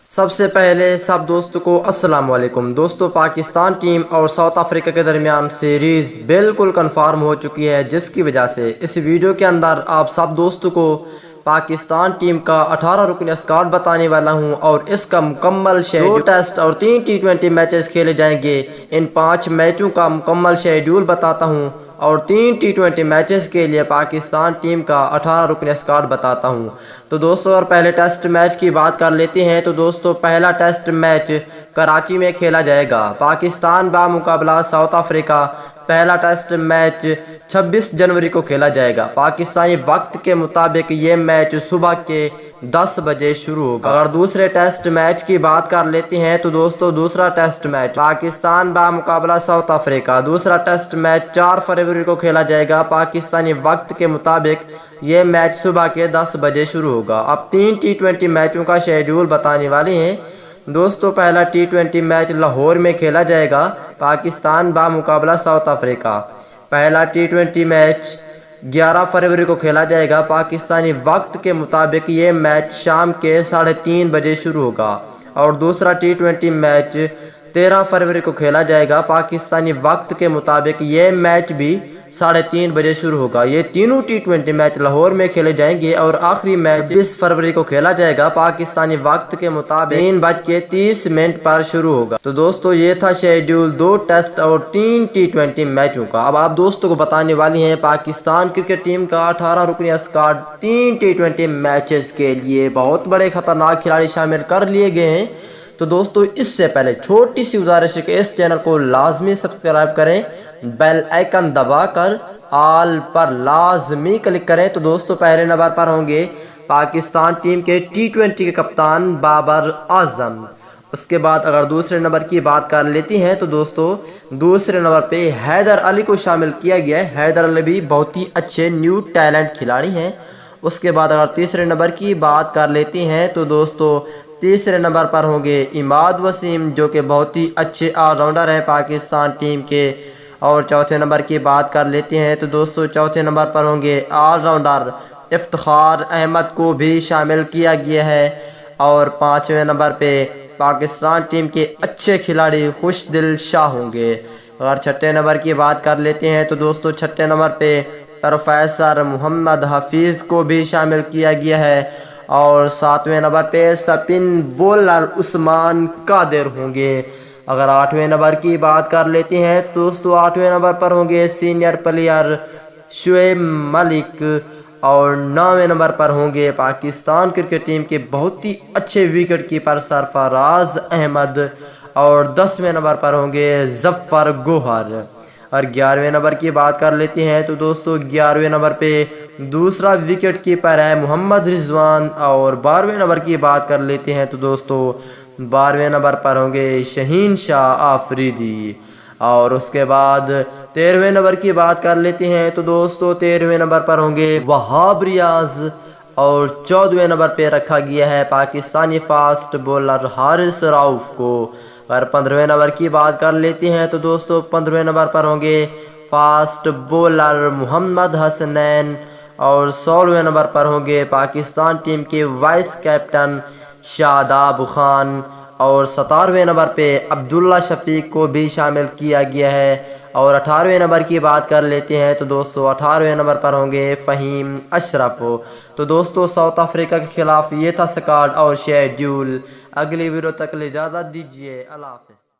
سب سے پہلے سب دوستوں کو السلام علیکم دوستوں، پاکستان ٹیم اور ساؤتھ افریقہ کے درمیان سیریز بالکل کنفرم ہو چکی ہے، جس کی وجہ سے اس ویڈیو کے اندر آپ سب دوستوں کو پاکستان ٹیم کا 18 رکنی اسکواڈ بتانے والا ہوں، اور اس کا مکمل شیڈول 2 ٹیسٹ اور 3 T20 میچز کھیلے جائیں گے۔ ان 5 میچوں کا مکمل شیڈول بتاتا ہوں اور 3 T20 میچز کے لیے پاکستان ٹیم کا 18 رکنی اسکواڈ بتاتا ہوں۔ تو دوستو، اور پہلے ٹیسٹ میچ کی بات کر لیتے ہیں تو دوستو، پہلا ٹیسٹ میچ کراچی میں کھیلا جائے گا۔ پاکستان بمقابلہ ساؤتھ افریقہ، پہلا ٹیسٹ میچ 26 جنوری کو کھیلا جائے گا۔ پاکستانی وقت کے مطابق یہ میچ صبح کے 10 بجے شروع ہوگا۔ اگر دوسرے ٹیسٹ میچ کی بات کر لیتے ہیں تو دوستو، دوسرا ٹیسٹ میچ پاکستان بمقابلہ ساؤتھ افریقہ، دوسرا ٹیسٹ میچ 4 فروری کو کھیلا جائے گا۔ پاکستانی وقت کے مطابق یہ میچ صبح کے 10 بجے شروع ہوگا۔ اب 3 T20 میچوں کا شیڈول بتانے والے ہیں دوستو۔ پہلا T20 میچ لاہور میں کھیلا جائے گا، پاکستان بمقابلہ ساؤتھ افریقہ۔ پہلا T20 میچ 11 فروری کو کھیلا جائے گا۔ پاکستانی وقت کے مطابق یہ میچ شام کے 3:30 بجے شروع ہوگا۔ اور دوسرا T20 میچ 13 فروری کو کھیلا جائے گا۔ پاکستانی وقت کے مطابق یہ میچ بھی 3:30 بجے شروع ہوگا۔ یہ تینوں T20 میچ لاہور میں کھیلے جائیں گے، اور آخری میچ 20 فروری کو کھیلا جائے گا، پاکستانی وقت کے مطابق 3:30 پر شروع ہوگا۔ تو دوستو، یہ تھا شیڈول 2 ٹیسٹ اور 3 T20 میچوں کا۔ اب آپ دوستوں کو بتانے والی ہیں پاکستان کرکٹ ٹیم کا 18 رکنی اسکواڈ 3 T20 میچز کے لیے بہت بڑے خطرناک کھلاڑی شامل کر لیے گئے ہیں۔ تو دوستو، اس سے پہلے چھوٹی سی گزارش ہے کہ اس چینل کو لازمی سبسکرائب کریں، بیل آئیکن دبا کر آل پر لازمی کلک کریں۔ تو دوستو، پہلے نمبر پر ہوں گے پاکستان ٹیم کے T20 کے کپتان بابر اعظم۔ اس کے بعد اگر دوسرے نمبر کی بات کر لیتی ہیں تو دوستو، دوسرے نمبر پہ حیدر علی کو شامل کیا گیا ہے۔ حیدر علی بھی بہت ہی اچھے نیو ٹیلنٹ کھلاڑی ہیں۔ اس کے بعد اگر تیسرے نمبر کی بات کر لیتی ہیں تو دوستو، تیسرے نمبر پر ہوں گے اماد وسیم، جو کہ بہت ہی اچھے آل راؤنڈر ہیں پاکستان ٹیم کے۔ اور چوتھے نمبر کی بات کر لیتے ہیں تو دوستو، چوتھے نمبر پر ہوں گے آل راؤنڈر افتخار احمد کو بھی شامل کیا گیا ہے۔ اور پانچویں نمبر پہ پاکستان ٹیم کے اچھے کھلاڑی خوش دل شاہ ہوں گے۔ اگر چھٹے نمبر کی بات کر لیتے ہیں تو دوستو، چھٹے نمبر پہ پروفیسر محمد حفیظ کو بھی شامل کیا گیا ہے۔ اور ساتویں نمبر پہ سپن بولر عثمان قادر ہوں گے۔ اگر آٹھویں نمبر کی بات کر لیتے ہیں تو دوستو، آٹھویں نمبر پر ہوں گے سینئر پلیئر شعیب ملک۔ اور نویں نمبر پر ہوں گے پاکستان کرکٹ ٹیم کے بہت ہی اچھے وکٹ کیپر سرفراز احمد۔ اور 10ویں نمبر پر ہوں گے ظفر گوہر۔ اور 11ویں نمبر کی بات کر لیتے ہیں تو دوستو، 11ویں نمبر پہ دوسرا وکٹ کیپر ہے محمد رضوان۔ اور 12ویں نمبر کی بات کر لیتے ہیں تو دوستو، 12ویں نمبر پر ہوں گے شہین شاہ آفریدی۔ اور اس کے بعد 13ویں نمبر کی بات کر لیتے ہیں تو دوستو، 13ویں نمبر پر ہوں گے وہاب ریاض۔ اور 14ویں نمبر پہ رکھا گیا ہے پاکستانی فاسٹ بولر حارث رؤف کو۔ اگر 15ویں نمبر کی بات کر لیتے ہیں تو دوستو، 15ویں نمبر پر ہوں گے فاسٹ بولر محمد حسنین۔ اور 16ویں نمبر پر ہوں گے پاکستان ٹیم کے وائس کیپٹن شاداب خان۔ اور 17ویں نمبر پہ عبداللہ شفیق کو بھی شامل کیا گیا ہے۔ اور 18ویں نمبر کی بات کر لیتے ہیں تو دوستو، 18ویں نمبر پر ہوں گے فہیم اشرف۔ تو دوستو، ساؤتھ افریقہ کے خلاف یہ تھا اسکواڈ اور شیڈول۔ اگلی ویڈیو تک اجازت دیجیے، اللہ حافظ۔